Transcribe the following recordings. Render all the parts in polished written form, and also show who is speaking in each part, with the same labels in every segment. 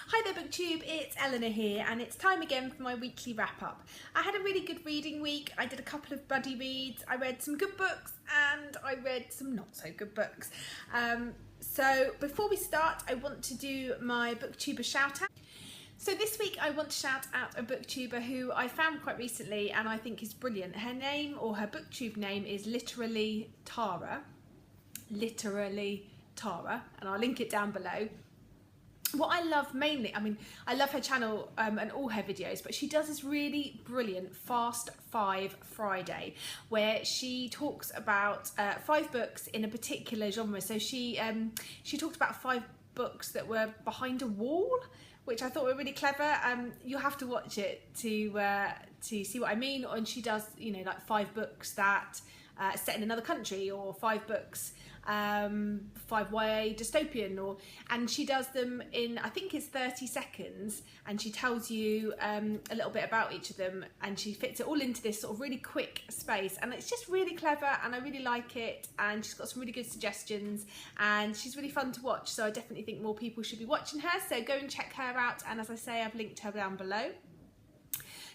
Speaker 1: Hi there Booktube, it's Eleanor here and it's time again for my weekly wrap up. I had a really good reading week. I did a couple of buddy reads, I read some good books and I read some not so good books. So before we start, I want to do my Booktuber Shoutout. So this week I want to shout out a booktuber who I found quite recently and I think is brilliant. Her name, or her booktube name, is literally Tara, and I'll link it down below. What I love mainly, I love her channel and all her videos, but she does this really brilliant Fast 5 Friday where she talks about 5 books in a particular genre. So she talked about 5 books that were behind a wall, which I thought were really clever. You'll have to watch it to see what I mean. And she does, you know, like 5 books that set in another country, or 5 books 5 YA dystopian, and she does them in, I think it's 30 seconds, and she tells you a little bit about each of them, and she fits it all into this sort of really quick space, and it's just really clever and I really like it, and she's got some really good suggestions and she's really fun to watch, so I definitely think more people should be watching her, so go and check her out, and as I say, I've linked her down below.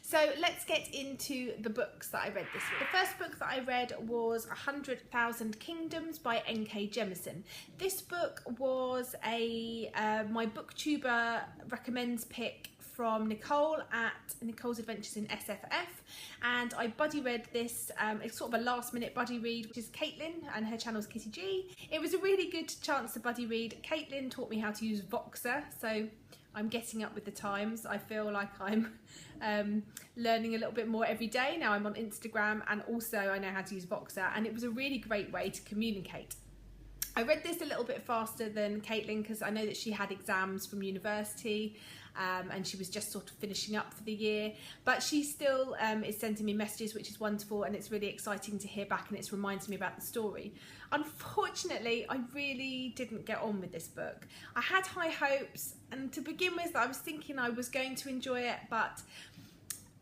Speaker 1: So let's get into the books that I read this week. The first book that I read was 100,000 Kingdoms by N.K. Jemisin. This book was my Booktuber Recommends pick from Nicole at Nicole's Adventures in SFF, and I buddy read this. It's sort of a last minute buddy read, which is Caitlin, and her channel's Kitty G. It was a really good chance to buddy read. Caitlin taught me how to use Voxer, so I'm getting up with the times. I feel like I'm learning a little bit more every day. Now I'm on Instagram, and also I know how to use Voxer, and it was a really great way to communicate. I read this a little bit faster than Caitlin because I know that she had exams from university and she was just sort of finishing up for the year, but she still is sending me messages, which is wonderful, and it's really exciting to hear back, and it reminds me about the story. Unfortunately, I really didn't get on with this book. I had high hopes, and to begin with I was thinking I was going to enjoy it, but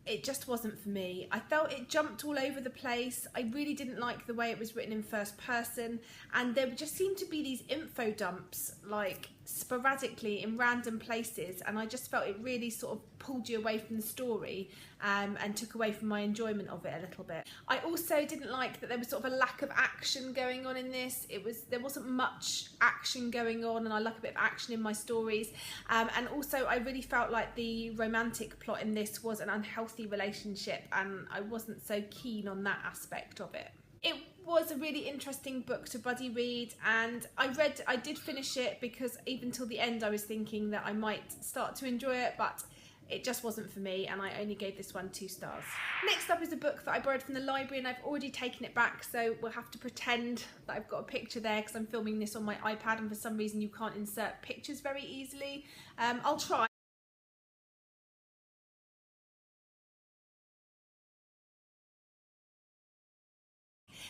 Speaker 1: it just wasn't for me. I felt it jumped all over the place. I really didn't like the way it was written in first person, and there just seemed to be these info dumps like sporadically in random places, and I just felt it really sort of pulled you away from the story and took away from my enjoyment of it a little bit. I also didn't like that there was sort of a lack of action going on in this. There wasn't much action going on, and I like a bit of action in my stories, and also I really felt like the romantic plot in this was an unhealthy relationship, and I wasn't so keen on that aspect of it. It was a really interesting book to buddy read, and I did finish it because even till the end I was thinking that I might start to enjoy it, but it just wasn't for me, and I only gave this one 2 stars. Next up is a book that I borrowed from the library, and I've already taken it back, so we'll have to pretend that I've got a picture there because I'm filming this on my iPad, and for some reason you can't insert pictures very easily. I'll try.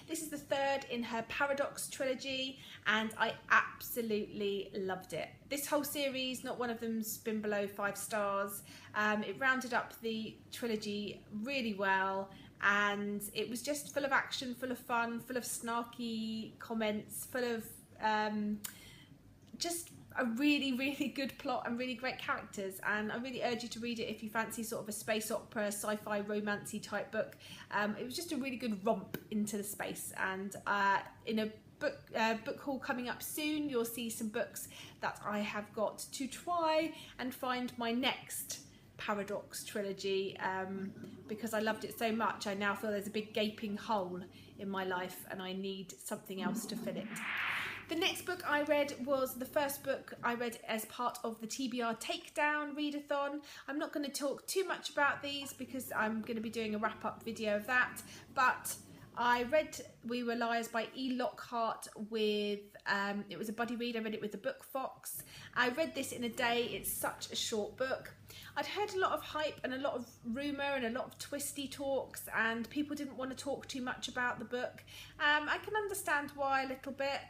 Speaker 1: This is the 3rd in her Paradox trilogy, and I absolutely loved it. This whole series, not one of them's been below 5 stars. It rounded up the trilogy really well, and it was just full of action, full of fun, full of snarky comments, full of just a really, really good plot and really great characters, and I really urge you to read it if you fancy sort of a space opera, sci-fi, romancy type book. It was just a really good romp into the space, and in a book haul coming up soon, you'll see some books that I have got to try and find my next Paradox trilogy, because I loved it so much. I now feel there's a big gaping hole in my life and I need something else to fill it. The next book I read was the first book I read as part of the TBR Takedown readathon. I'm not going to talk too much about these because I'm going to be doing a wrap-up video of that, but I read We Were Liars by E. Lockhart with, it was a buddy read. I read it with the Book Fox. I read this in a day. It's such a short book. I'd heard a lot of hype and a lot of rumour and a lot of twisty talks, and people didn't want to talk too much about the book. I can understand why a little bit,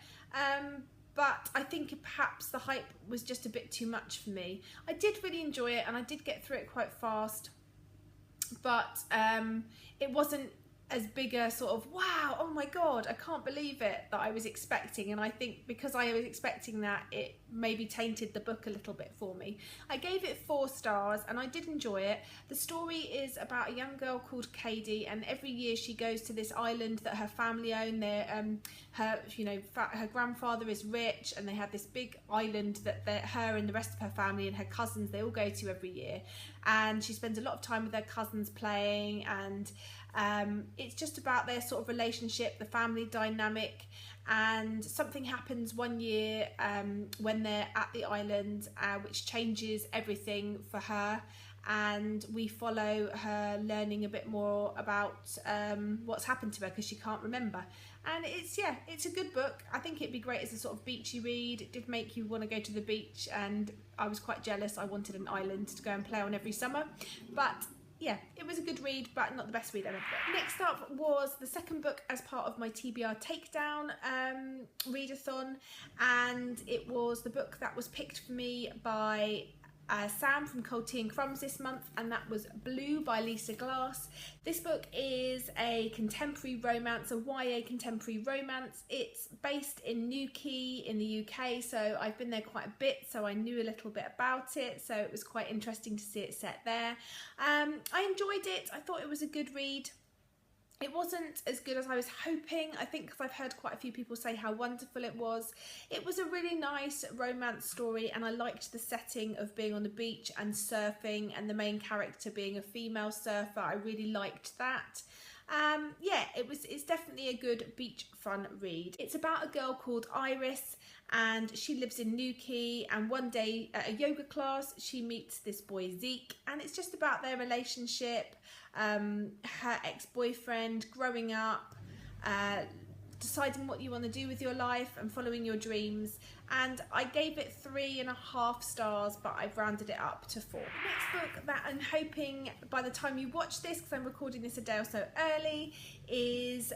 Speaker 1: but I think perhaps the hype was just a bit too much for me. I did really enjoy it and I did get through it quite fast, but it wasn't as big a sort of wow, oh my god, I can't believe it that I was expecting, and I think because I was expecting that, it maybe tainted the book a little bit for me. I gave it 4 stars and I did enjoy it. The story is about a young girl called Katie, and every year she goes to this island that her family own. Her grandfather is rich, and they have this big island that her and the rest of her family and her cousins, they all go to every year, and she spends a lot of time with her cousins playing, and it's just about their sort of relationship, the family dynamic. And something happens one year when they're at the island, which changes everything for her, and we follow her learning a bit more about what's happened to her because she can't remember. And it's a good book. I think it'd be great as a sort of beachy read. It did make you want to go to the beach, and I was quite jealous. I wanted an island to go and play on every summer, but yeah, it was a good read, but not the best read I've ever read. Next up was the second book as part of my TBR Takedown readathon, and it was the book that was picked for me by Sam from Cold Tea and Crumbs this month, and that was Blue by Lisa Glass. This book is a contemporary romance, a YA contemporary romance. It's based in Newquay in the UK, so I've been there quite a bit, so I knew a little bit about it, so it was quite interesting to see it set there. I enjoyed it. I thought it was a good read. It wasn't as good as I was hoping, I think, because I've heard quite a few people say how wonderful it was. It was a really nice romance story, and I liked the setting of being on the beach and surfing, and the main character being a female surfer. I really liked that. It's definitely a good beach fun read. It's about a girl called Iris, and she lives in Newquay, and one day at a yoga class she meets this boy Zeke, and it's just about their relationship, her ex-boyfriend, growing up, deciding what you want to do with your life and following your dreams. And I gave it 3.5 stars, but I've rounded it up to 4. The next book that I'm hoping by the time you watch this, because I'm recording this a day or so early, is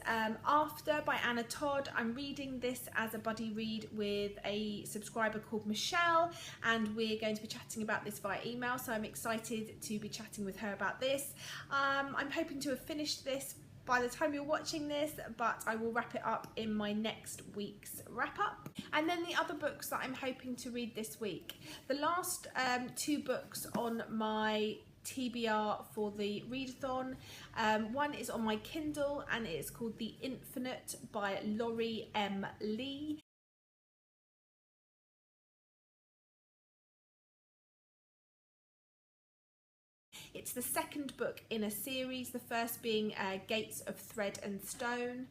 Speaker 1: After by Anna Todd. I'm reading this as a buddy read with a subscriber called Michelle, and we're going to be chatting about this via email, so I'm excited to be chatting with her about this. I'm hoping to have finished this by the time you're watching this, but I will wrap it up in my next week's wrap up. And then the other books that I'm hoping to read this week. The last 2 books on my TBR for the readathon. One is on my Kindle, and it is called The Infinite by Laurie M. Lee. It's the second book in a series, the first being Gates of Thread and Stone,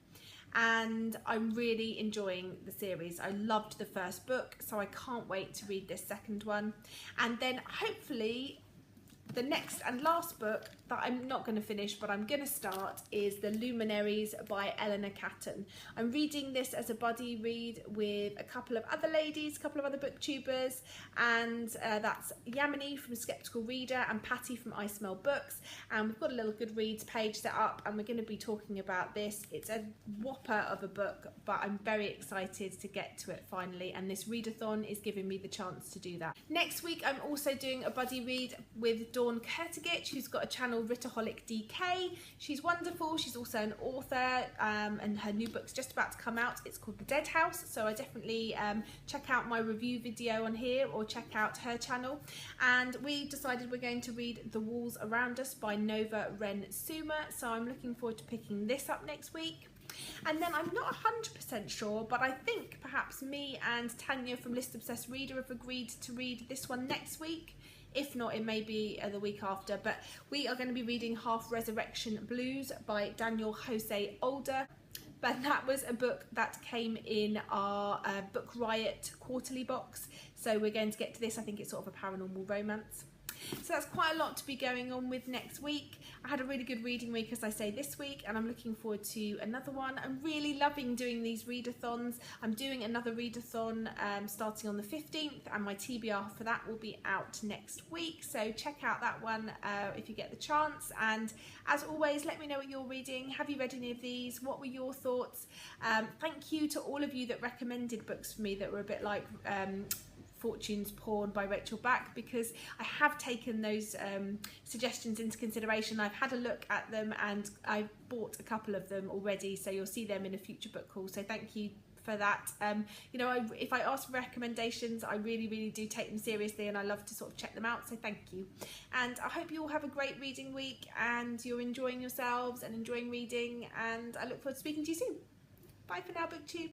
Speaker 1: and I'm really enjoying the series. I loved the first book, so I can't wait to read this second one. And then hopefully the next and last book that I'm not going to finish, but I'm going to start, is The Luminaries by Eleanor Catton. I'm reading this as a buddy read with a couple of other ladies, a couple of other booktubers, and that's Yamini from Skeptical Reader and Patty from I Smell Books. And we've got a little Goodreads page set up, and we're going to be talking about this. It's a whopper of a book, but I'm very excited to get to it finally, and this readathon is giving me the chance to do that. Next week I'm also doing a buddy read with Dawn Kurtagich, who's got a channel, Writaholic DK. She's wonderful. She's also an author, and her new book's just about to come out. It's called The Dead House, so I definitely check out my review video on here, or check out her channel. And we decided we're going to read The Walls Around Us by Nova Ren Suma, so I'm looking forward to picking this up next week. And then I'm not 100% sure, but I think perhaps me and Tanya from List Obsessed Reader have agreed to read this one next week. If not, it may be the week after, but we are going to be reading Half Resurrection Blues by Daniel Jose Older. But that was a book that came in our Book Riot quarterly box, so we're going to get to this. I think it's sort of a paranormal romance. So that's quite a lot to be going on with next week. I had a really good reading week, as I say, this week, and I'm looking forward to another one. I'm really loving doing these readathons. I'm doing another readathon starting on the 15th, and my TBR for that will be out next week. So check out that one if you get the chance. And as always, let me know what you're reading. Have you read any of these? What were your thoughts? Thank you to all of you that recommended books for me that were a bit like Fortune's Pawn by Rachel Back, because I have taken those suggestions into consideration. I've had a look at them, and I've bought a couple of them already, so you'll see them in a future book haul. So thank you for that. You know, if I ask for recommendations, I really do take them seriously, and I love to sort of check them out, so thank you. And I hope you all have a great reading week and you're enjoying yourselves and enjoying reading, and I look forward to speaking to you soon. Bye for now, Booktube.